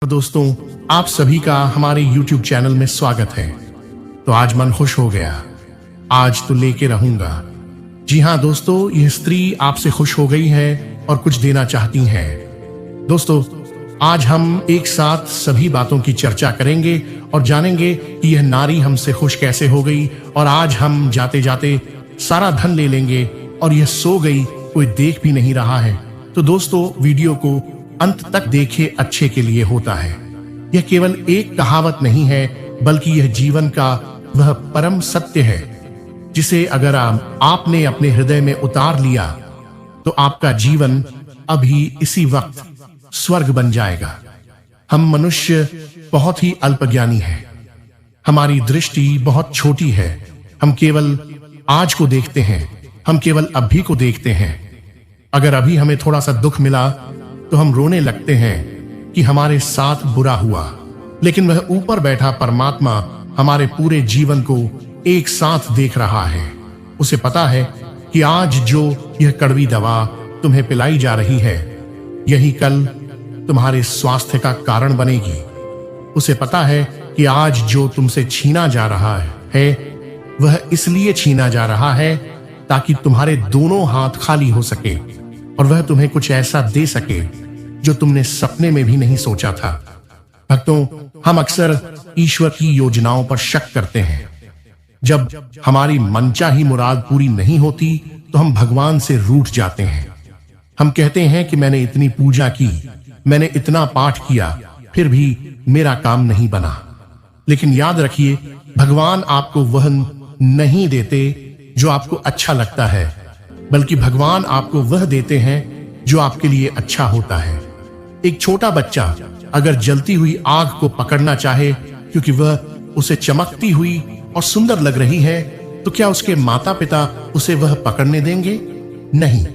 दोस्तों, आप सभी का हमारे YouTube चैनल में स्वागत है। तो आज मन खुश हो गया, आज तो लेके रहूंगा। जी हाँ दोस्तों, यह स्त्री आपसे खुश हो गई है और कुछ देना चाहती है। दोस्तों, आज हम एक साथ सभी बातों की चर्चा करेंगे और जानेंगे कि यह नारी हमसे खुश कैसे हो गई। और आज हम जाते जाते सारा धन ले लेंगे और यह सो गई, कोई देख भी नहीं रहा है। तो दोस्तों, वीडियो को अंत तक देखे, अच्छे के लिए होता है। यह केवल एक कहावत नहीं है, बल्कि यह जीवन का वह परम सत्य है जिसे अगर आपने अपने हृदय में उतार लिया तो आपका जीवन अभी इसी वक्त स्वर्ग बन जाएगा। हम मनुष्य बहुत ही अल्पज्ञानी हैं। हमारी दृष्टि बहुत छोटी है। हम केवल आज को देखते हैं, हम केवल अभी को देखते हैं। अगर अभी हमें थोड़ा सा दुख मिला तो हम रोने लगते हैं कि हमारे साथ बुरा हुआ, लेकिन वह ऊपर बैठा परमात्मा हमारे पूरे जीवन को एक साथ देख रहा है। उसे पता है कि आज जो यह कड़वी दवा तुम्हें पिलाई जा रही है, यही कल तुम्हारे स्वास्थ्य का कारण बनेगी। उसे पता है कि आज जो तुमसे छीना जा रहा है वह इसलिए छीना जा रहा है ताकि तुम्हारे दोनों हाथ खाली हो सके और वह तुम्हें कुछ ऐसा दे सके जो तुमने सपने में भी नहीं सोचा था। भक्तों, हम अक्सर ईश्वर की योजनाओं पर शक करते हैं। जब हमारी मनचाही मुराद पूरी नहीं होती तो हम भगवान से रूठ जाते हैं। हम कहते हैं कि मैंने इतनी पूजा की, मैंने इतना पाठ किया, फिर भी मेरा काम नहीं बना। लेकिन याद रखिए, भगवान आपको वह नहीं देते जो आपको अच्छा लगता है, बल्कि भगवान आपको वह देते हैं जो आपके लिए अच्छा होता है। एक छोटा बच्चा अगर जलती हुई आग को पकड़ना चाहे क्योंकि वह उसे चमकती हुई और सुंदर लग रही है, तो क्या उसके माता पिता उसे वह पकड़ने देंगे? नहीं,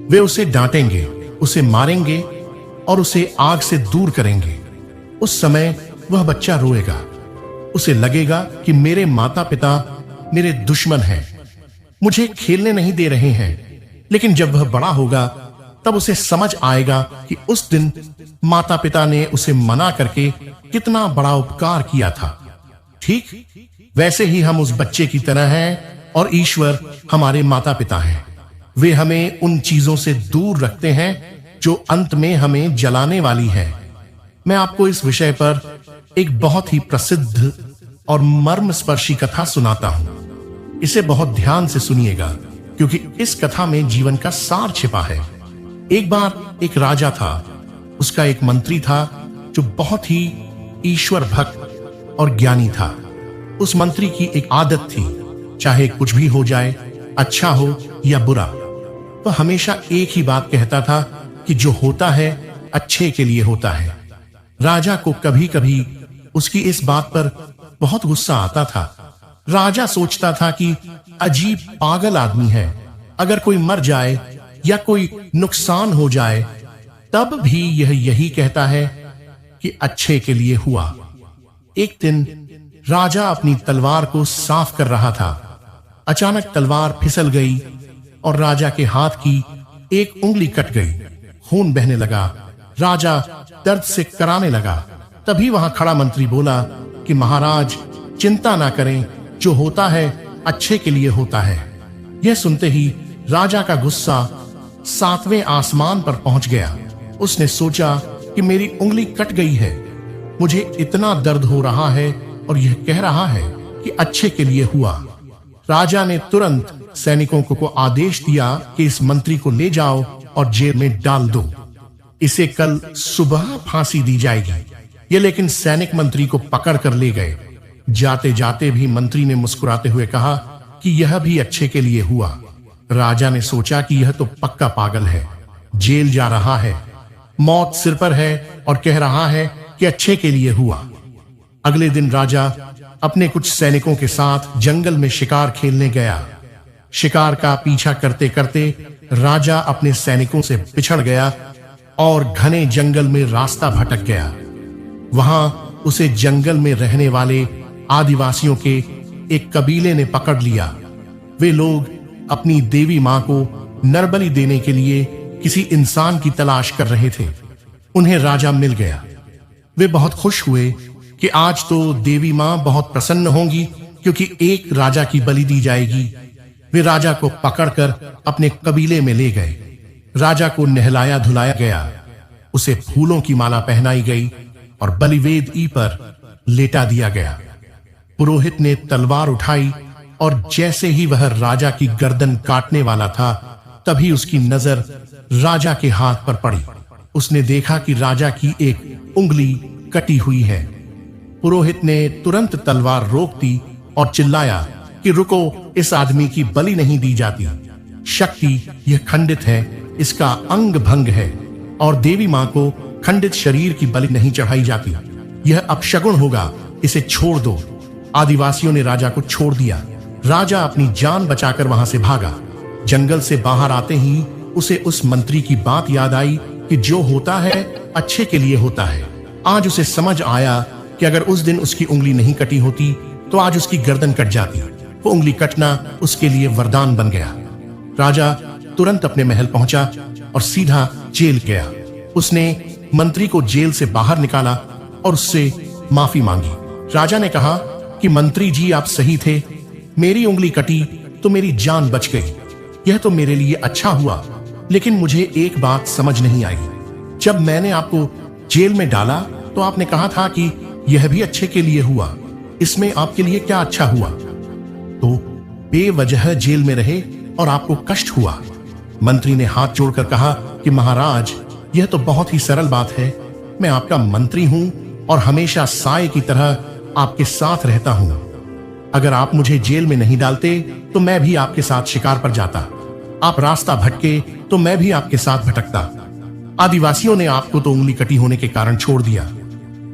वे उसे डांटेंगे, उसे मारेंगे और उसे आग से दूर करेंगे। उस समय वह बच्चा रोएगा। उसे लगेगा कि मेरे माता पिता मेरे दुश्मन हैं, मुझे खेलने नहीं दे रहे हैं। लेकिन जब वह बड़ा होगा तब उसे समझ आएगा कि उस दिन माता पिता ने उसे मना करके कितना बड़ा उपकार किया था। ठीक वैसे ही हम उस बच्चे की तरह हैं और ईश्वर हमारे माता पिता हैं। वे हमें उन चीजों से दूर रखते हैं जो अंत में हमें जलाने वाली है। मैं आपको इस विषय पर एक बहुत ही प्रसिद्ध और मर्मस्पर्शी कथा सुनाता हूं। इसे बहुत ध्यान से सुनिएगा क्योंकि इस कथा में जीवन का सार छिपा है। एक बार एक राजा था। उसका एक मंत्री था जो बहुत ही ईश्वर भक्त और ज्ञानी था। उस मंत्री की एक आदत थी, चाहे कुछ भी हो जाए, अच्छा हो या बुरा, वह हमेशा एक ही बात कहता था कि जो होता है अच्छे के लिए होता है। राजा को कभी कभी उसकी इस बात पर बहुत गुस्सा आता था। राजा सोचता था कि अजीब पागल आदमी है, अगर कोई मर जाए या कोई नुकसान हो जाए तब भी यह यही कहता है कि अच्छे के लिए हुआ। एक दिन राजा अपनी तलवार को साफ कर रहा था। अचानक तलवार फिसल गई और राजा के हाथ की एक उंगली कट गई। खून बहने लगा। राजा दर्द से कराने लगा। तभी वहां खड़ा मंत्री बोला कि महाराज, चिंता ना करें, जो होता है अच्छे के लिए होता है। यह सुनते ही राजा का गुस्सा 7वें आसमान पर पहुंच गया। उसने सोचा कि मेरी उंगली कट गई है, मुझे इतना दर्द हो रहा है और यह कह रहा है कि अच्छे के लिए हुआ। राजा ने तुरंत सैनिकों को आदेश दिया कि इस मंत्री को ले जाओ और जेल में डाल दो, इसे कल सुबह फांसी दी जाएगी। ये लेकिन सैनिक मंत्री को पकड़ कर ले गए। जाते जाते भी मंत्री ने मुस्कुराते हुए कहा कि यह भी अच्छे के लिए हुआ। राजा ने सोचा कि यह तो पक्का पागल है, जेल जा रहा है, मौत सिर पर है और कह रहा है कि अच्छे के लिए हुआ। अगले दिन राजा अपने कुछ सैनिकों के साथ जंगल में शिकार खेलने गया। शिकार का पीछा करते करते राजा अपने सैनिकों से बिछड़ गया और घने जंगल में रास्ता भटक गया। वहां उसे जंगल में रहने वाले आदिवासियों के एक कबीले ने पकड़ लिया। वे लोग अपनी देवी मां को नरबलि देने के लिए किसी इंसान की तलाश कर रहे थे। उन्हें राजा मिल गया। वे बहुत खुश हुए कि आज तो देवी मां बहुत प्रसन्न होंगी क्योंकि एक राजा की बलि दी जाएगी। वे राजा को पकड़कर अपने कबीले में ले गए। राजा को नहलाया धुलाया गया, उसे फूलों की माला पहनाई गई और बलिवेद ई पर लेटा दिया गया। पुरोहित ने तलवार उठाई और जैसे ही वह राजा की गर्दन काटने वाला था, तभी उसकी नजर राजा के हाथ पर पड़ी। उसने देखा कि राजा की एक उंगली कटी हुई है। पुरोहित ने तुरंत तलवार रोक दी और चिल्लाया कि रुको, इस आदमी की बलि नहीं दी जाती। शक्ति यह खंडित है, इसका अंग भंग है और देवी मां को खंडित शरीर की बलि नहीं चढ़ाई जाती। यह अपशगुन होगा, इसे छोड़ दो। आदिवासियों ने राजा को छोड़ दिया। राजा अपनी जान बचाकर वहां से भागा। जंगल से बाहर आते ही उसे उस मंत्री की बात याद आई कि जो होता है अच्छे के लिए होता है। आज उसे समझ आया कि अगर उस दिन उसकी उंगली नहीं कटी होती तो आज उसकी गर्दन कट जाती। वो उंगली कटना उसके लिए वरदान बन गया। राजा तुरंत अपने महल पहुंचा और सीधा जेल गया। उसने मंत्री को जेल से बाहर निकाला और उससे माफी मांगी। राजा ने कहा कि मंत्री जी, आप सही थे, मेरी उंगली कटी तो मेरी जान बच गई। यह तो मेरे लिए अच्छा हुआ, लेकिन मुझे एक बात समझ नहीं आई। जब मैंने आपको जेल में डाला तो आपने कहा था कि यह भी अच्छे के लिए हुआ। इसमें आपके लिए क्या अच्छा हुआ? तो बेवजह जेल में रहे और आपको कष्ट हुआ। मंत्री ने हाथ जोड़कर कहा कि महाराज, यह तो बहुत ही सरल बात है। मैं आपका मंत्री हूं और हमेशा साए की तरह आपके साथ रहता हूं। अगर आप मुझे जेल में नहीं डालते तो मैं भी आपके साथ शिकार पर जाता। आप रास्ता भटके तो मैं भी आपके साथ भटकता। आदिवासियों ने आपको तो उंगली कटी होने के कारण छोड़ दिया,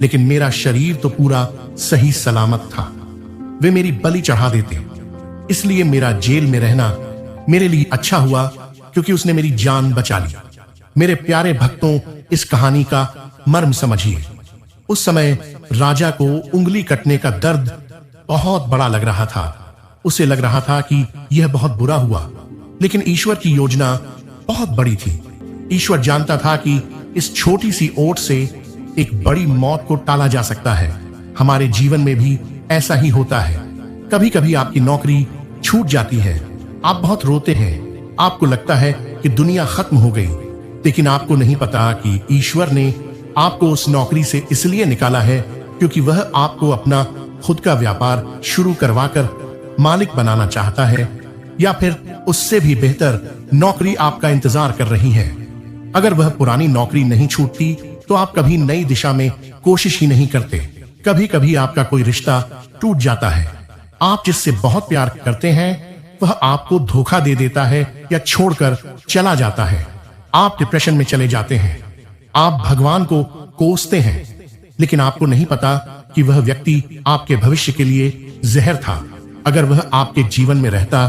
लेकिन मेरा शरीर तो पूरा सही सलामत था। वे मेरी बलि चढ़ा देते। इसलिए मेरा जेल में रहना मेरे लिए अच्छा हुआ, क्योंकि उसने मेरी जान बचा ली। मेरे प्यारे भक्तों, इस कहानी का मर्म समझिए। उस समय राजा को उंगली कटने का दर्द बहुत बड़ा लग रहा था। उसे लग रहा था कि यह बहुत बुरा हुआ, लेकिन ईश्वर की योजना बहुत बड़ी थी। ईश्वर जानता था कि इस छोटी सी ओट से एक बड़ी मौत को टाला जा सकता है। हमारे जीवन में भी ऐसा ही होता है। कभी कभी आपकी नौकरी छूट जाती है, आप बहुत रोते हैं, आपको लगता है कि दुनिया खत्म हो गई, लेकिन आपको नहीं पता कि ईश्वर ने आपको उस नौकरी से इसलिए निकाला है क्योंकि वह आपको अपना खुद का व्यापार शुरू करवाकर मालिक बनाना चाहता है, या फिर उससे भी बेहतर नौकरी आपका इंतजार कर रही है। अगर वह पुरानी नौकरी नहीं छूटती तो आप कभी नई दिशा में कोशिश ही नहीं करते। कभी कभी आपका कोई रिश्ता टूट जाता है। आप जिससे बहुत प्यार करते हैं वह आपको धोखा दे देता है या छोड़कर चला जाता है। आप डिप्रेशन में चले जाते हैं। आप भगवान को कोसते हैं, लेकिन आपको नहीं पता कि वह व्यक्ति आपके भविष्य के लिए जहर था। अगर वह आपके जीवन में रहता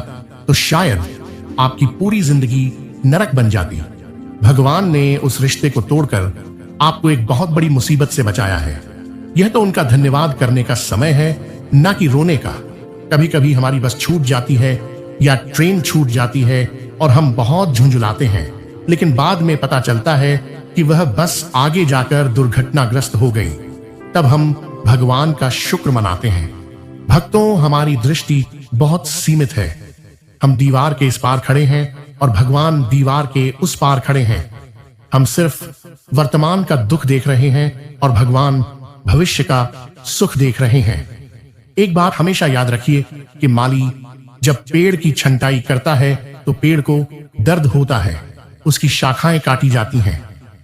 तो शायद आपकी पूरी जिंदगी नरक बन जाती। भगवान ने उस रिश्ते को तोड़कर आपको एक बहुत बड़ी मुसीबत से बचाया है। यह तो उनका धन्यवाद करने का समय है, ना कि रोने का। कभी कभी हमारी बस छूट जाती है या ट्रेन छूट जाती है और हम बहुत झुंझुलाते हैं, लेकिन बाद में पता चलता है कि वह बस आगे जाकर दुर्घटनाग्रस्त हो गई। तब हम भगवान का शुक्र मनाते हैं। भक्तों, हमारी दृष्टि बहुत सीमित है। हम दीवार के इस पार खड़े हैं और भगवान दीवार के उस पार खड़े हैं। हम सिर्फ वर्तमान का दुख देख रहे हैं और भगवान भविष्य का सुख देख रहे हैं। एक बात हमेशा याद रखिए कि माली जब पेड़ की छंटाई करता है तो पेड़ को दर्द होता है, उसकी शाखाएं काटी जाती हैं,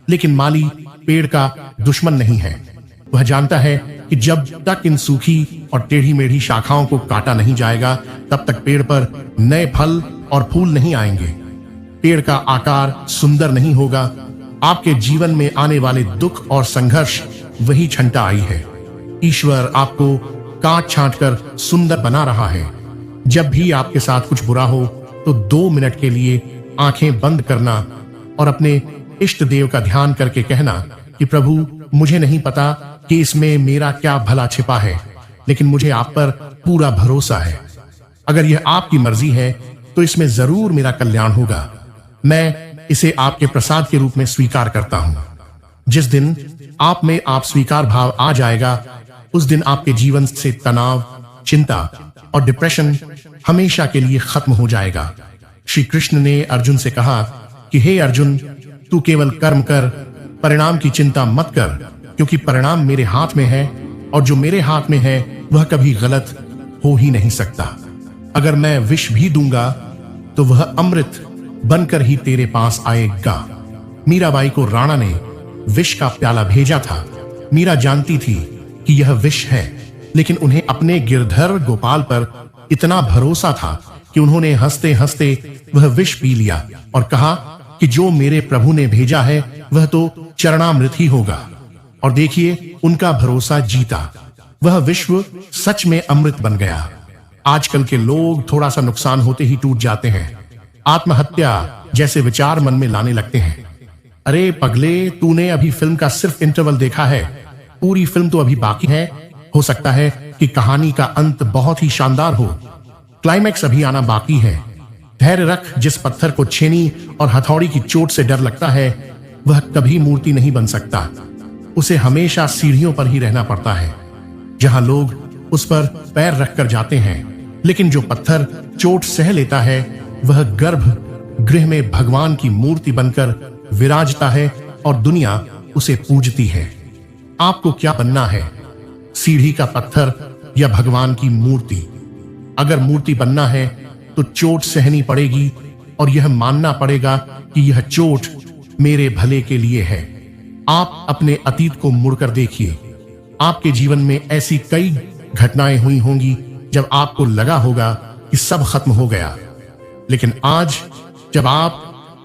लेकिन माली पेड़ का दुश्मन नहीं है। वह जानता है कि जब तक इन सूखी और टेढ़ी मेढ़ी शाखाओं को काटा नहीं जाएगा, तब तक पेड़ पर नए फल और फूल नहीं आएंगे। पेड़ का आकार सुंदर नहीं होगा। आपके जीवन में आने वाले दुख और संघर्ष वही छंटा आई है। ईश्वर आपको काट छांट कर सुंदर बना रहा है। जब भी आपके साथ कुछ बुरा हो तो 2 मिनट के लिए आंखें बंद करना और अपने इष्ट देव का ध्यान करके कहना कि प्रभु, मुझे नहीं पता कि इसमें मेरा क्या भला छिपा है, लेकिन मुझे आप पर पूरा भरोसा है। अगर यह आपकी मर्जी है तो इसमें जरूर मेरा कल्याण होगा। मैं इसे आपके प्रसाद के रूप में स्वीकार करता हूं। जिस दिन आप में आप स्वीकार भाव आ जाएगा, उस दिन आपके जीवन से तनाव, चिंता और डिप्रेशन हमेशा के लिए खत्म हो जाएगा। श्री कृष्ण ने अर्जुन से कहा कि हे अर्जुन, तू केवल कर्म कर, परिणाम की चिंता मत कर, क्योंकि परिणाम मेरे हाथ में है और जो मेरे हाथ में है वह कभी गलत हो ही नहीं सकता। अगर मैं विष भी दूंगा तो वह अमृत बनकर ही तेरे पास आएगा। मीराबाई को राणा ने विष का प्याला भेजा था। मीरा जानती थी कि यह विष है, लेकिन उन्हें अपने गिरधर गोपाल पर इतना भरोसा था कि उन्होंने हंसते हंसते वह विष पी लिया और कहा कि जो मेरे प्रभु ने भेजा है वह तो चरणामृत ही होगा। और देखिए, उनका भरोसा जीता, वह विश्व सच में अमृत बन गया। आजकल के लोग थोड़ा सा नुकसान होते ही टूट जाते हैं, आत्महत्या जैसे विचार मन में लाने लगते हैं। अरे पगले, तूने अभी फिल्म का सिर्फ इंटरवल देखा है, पूरी फिल्म तो अभी बाकी है। हो सकता है कि कहानी का अंत बहुत ही शानदार हो, क्लाइमैक्स अभी आना बाकी है। धैर्य रख। जिस पत्थर को छेनी और हथौड़ी की चोट से डर लगता है वह कभी मूर्ति नहीं बन सकता। उसे हमेशा सीढ़ियों पर ही रहना पड़ता है, जहां लोग उस पर पैर रखकर जाते हैं। लेकिन जो पत्थर चोट सह लेता है वह गर्भ गृह में भगवान की मूर्ति बनकर विराजता है और दुनिया उसे पूजती है। आपको क्या बनना है, सीढ़ी का पत्थर या भगवान की मूर्ति? अगर मूर्ति बनना है तो चोट सहनी पड़ेगी और यह मानना पड़ेगा कि यह चोट मेरे भले के लिए है। आप अपने अतीत को मुड़कर देखिए। आपके जीवन में ऐसी कई घटनाएं हुई होंगी जब आपको लगा होगा कि सब खत्म हो गया, लेकिन आज जब आप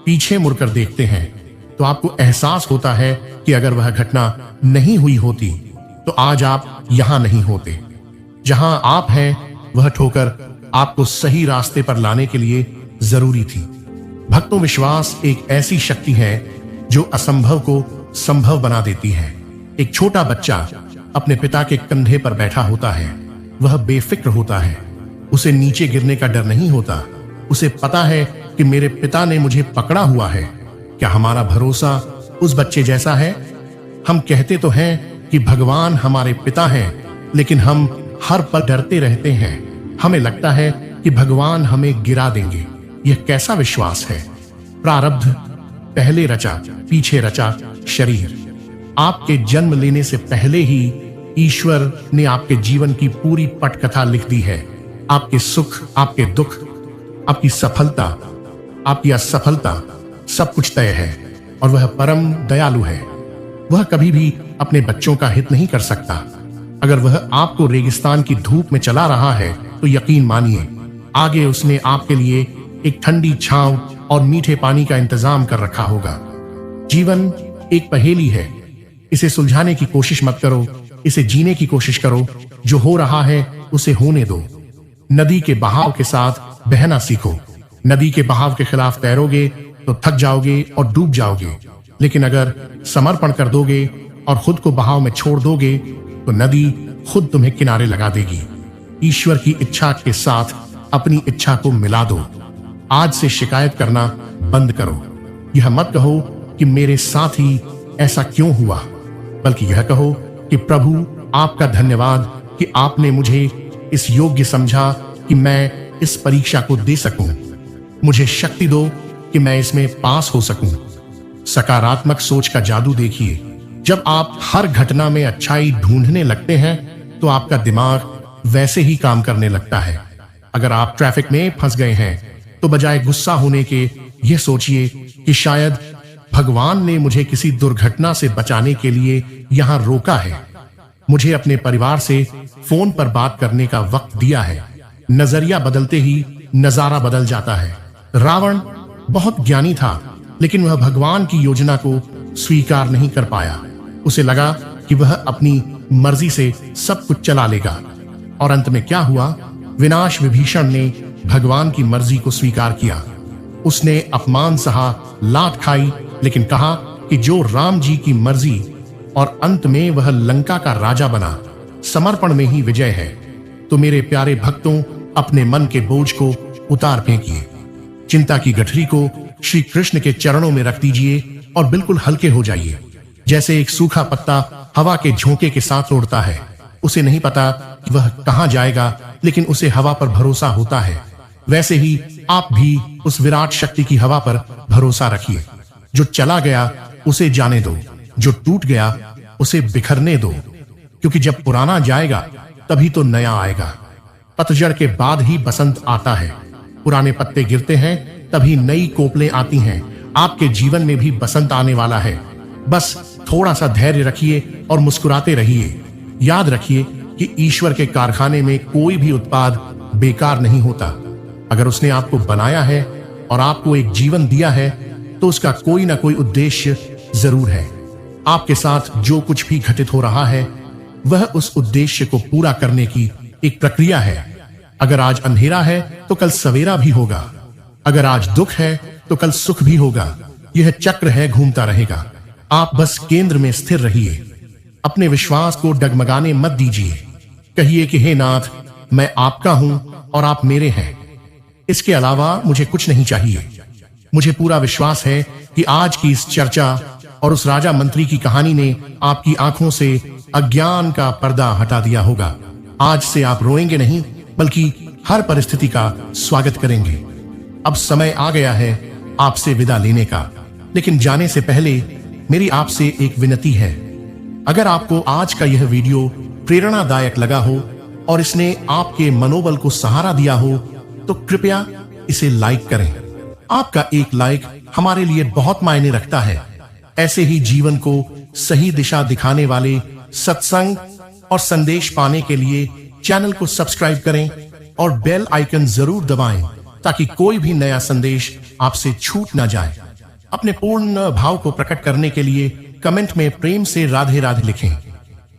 पीछे मुड़कर देखते हैं तो आपको एहसास होता है कि अगर वह घटना नहीं हुई होती तो आज आप यहां नहीं होते। जहां आप हैं वह ठोकर आपको सही रास्ते पर लाने के लिए जरूरी थी। भक्तों, विश्वास एक ऐसी शक्ति है जो असंभव को संभव बना देती है। एक छोटा बच्चा अपने पिता के कंधे पर बैठा होता है, वह बेफिक्र होता है, उसे नीचे गिरने का डर नहीं होता। उसे पता है कि मेरे पिता ने मुझे पकड़ा हुआ है। क्या हमारा भरोसा उस बच्चे जैसा है? हम कहते तो हैं कि भगवान हमारे पिता हैं, लेकिन हम हर पल डरते रहते हैं। हमें लगता है कि भगवान हमें गिरा देंगे। यह कैसा विश्वास है? प्रारब्ध पहले रचा पीछे रचा शरीर। आपके जन्म लेने से पहले ही ईश्वर ने आपके जीवन की पूरी पटकथा लिख दी है। आपके सुख, आपके दुख, आपकी सफलता, आपकी असफलता, सब कुछ तय है और वह परम दयालु है। वह कभी भी अपने बच्चों का हित नहीं कर सकता। अगर वह आपको रेगिस्तान की धूप में चला रहा है तो यकीन मानिए, आगे उसने आपके लिए एक ठंडी छांव और मीठे पानी का इंतजाम कर रखा होगा। जीवन एक पहेली है, इसे सुलझाने की कोशिश मत करो, इसे जीने की कोशिश करो। जो हो रहा है उसे होने दो। नदी के बहाव के साथ बहना सीखो। नदी के बहाव के खिलाफ तैरोगे तो थक जाओगे और डूब जाओगे, लेकिन अगर समर्पण कर दोगे और खुद को बहाव में छोड़ दोगे तो नदी खुद तुम्हें किनारे लगा देगी। ईश्वर की इच्छा के साथ अपनी इच्छा को मिला दो। आज से शिकायत करना बंद करो। यह मत कहो कि मेरे साथ ही ऐसा क्यों हुआ, बल्कि यह कहो कि प्रभु आपका धन्यवाद कि आपने मुझे इस योग्य समझा कि मैं इस परीक्षा को दे सकूं। मुझे शक्ति दो कि मैं इसमें पास हो सकूं। सकारात्मक सोच का जादू देखिए। जब आप हर घटना में अच्छाई ढूंढने लगते हैं तो आपका दिमाग वैसे ही काम करने लगता है। अगर आप ट्रैफिक में फंस गए हैं तो बजाय गुस्सा होने के यह सोचिए कि शायद भगवान ने मुझे किसी दुर्घटना से बचाने के लिए यहां रोका है। मुझे अपने परिवार से फोन पर बात करने का वक्त दिया है। नजरिया बदलते ही नजारा बदल जाता है। रावण बहुत ज्ञानी था, लेकिन वह भगवान की योजना को स्वीकार नहीं कर पाया। उसे लगा कि वह अपनी मर्जी से सब कुछ चला लेगा, और अंत में क्या हुआ? विनाश विभीषण ने भगवान की मर्जी को स्वीकार किया। उसने अपमान सहा, लात खाई, लेकिन कहा कि जो राम जी की मर्जी, और अंत में वह लंका का राजा बना। समर्पण में ही विजय है। तो मेरे प्यारे भक्तों, अपने मन के बोझ को उतार फेंकिए। चिंता की गठरी को श्री कृष्ण के चरणों में रख दीजिए और बिल्कुल हल्के हो जाइए। जैसे एक सूखा पत्ता हवा के झोंके के साथ उड़ता है, उसे नहीं पता कि वह कहां जाएगा, लेकिन उसे हवा पर भरोसा होता है। वैसे ही आप भी उस विराट शक्ति की हवा पर भरोसा रखिए। जो चला गया उसे जाने दो, जो टूट गया उसे बिखरने दो, क्योंकि जब पुराना जाएगा तभी तो नया आएगा। पतझड़ के बाद ही बसंत आता है। पुराने पत्ते गिरते हैं तभी नई कोपलें आती हैं। आपके जीवन में भी बसंत आने वाला है। बस थोड़ा सा धैर्य रखिए और मुस्कुराते रहिए। याद रखिए कि ईश्वर के कारखाने में कोई भी उत्पाद बेकार नहीं होता। अगर उसने आपको बनाया है और आपको एक जीवन दिया है तो उसका कोई ना कोई उद्देश्य जरूर है। आपके साथ जो कुछ भी घटित हो रहा है वह उस उद्देश्य को पूरा करने की एक प्रक्रिया है। अगर आज अंधेरा है तो कल सवेरा भी होगा। अगर आज दुख है तो कल सुख भी होगा। यह चक्र है, घूमता रहेगा। आप बस केंद्र में स्थिर रहिए। अपने विश्वास को डगमगाने मत दीजिए। कहिए कि हे नाथ, मैं आपका हूं और आप मेरे हैं। इसके अलावा मुझे कुछ नहीं चाहिए। मुझे पूरा विश्वास है कि आज की इस चर्चा और उस राजा मंत्री की कहानी ने आपकी आंखों से अज्ञान का पर्दा हटा दिया होगा। आज से आप रोएंगे नहीं, बल्कि हर परिस्थिति का स्वागत करेंगे। अब समय आ गया है आपसे विदा लेने का, लेकिन जाने से पहले मेरी आपसे एक विनती है। अगर आपको आज का यह वीडियो प्रेरणादायक लगा हो और इसने आपके मनोबल को सहारा दिया हो तो कृपया इसे लाइक करें। आपका एक लाइक हमारे लिए बहुत मायने रखता है। ऐसे ही जीवन को सही दिशा दिखाने वाले सत्संग और संदेश पाने के लिए चैनल को सब्सक्राइब करें और बेल आइकन जरूर दबाएं ताकि कोई भी नया संदेश आपसे छूट ना जाए। अपने पूर्ण भाव को प्रकट करने के लिए कमेंट में प्रेम से राधे राधे लिखें।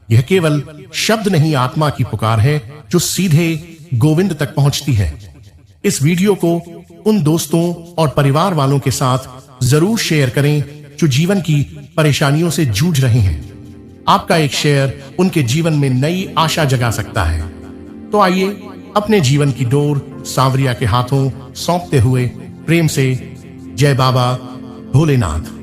यह केवल शब्द नहीं, आत्मा की पुकार है जो सीधे गोविंद तक पहुंचती है। इस वीडियो को उन दोस्तों और परिवार वालों के साथ जरूर शेयर करें जो जीवन की परेशानियों से जूझ रहे हैं। आपका एक शेयर उनके जीवन में नई आशा जगा सकता है। तो आइए अपने जीवन की डोर सांवरिया के हाथों सौंपते हुए प्रेम से जय बाबा भोलेनाथ।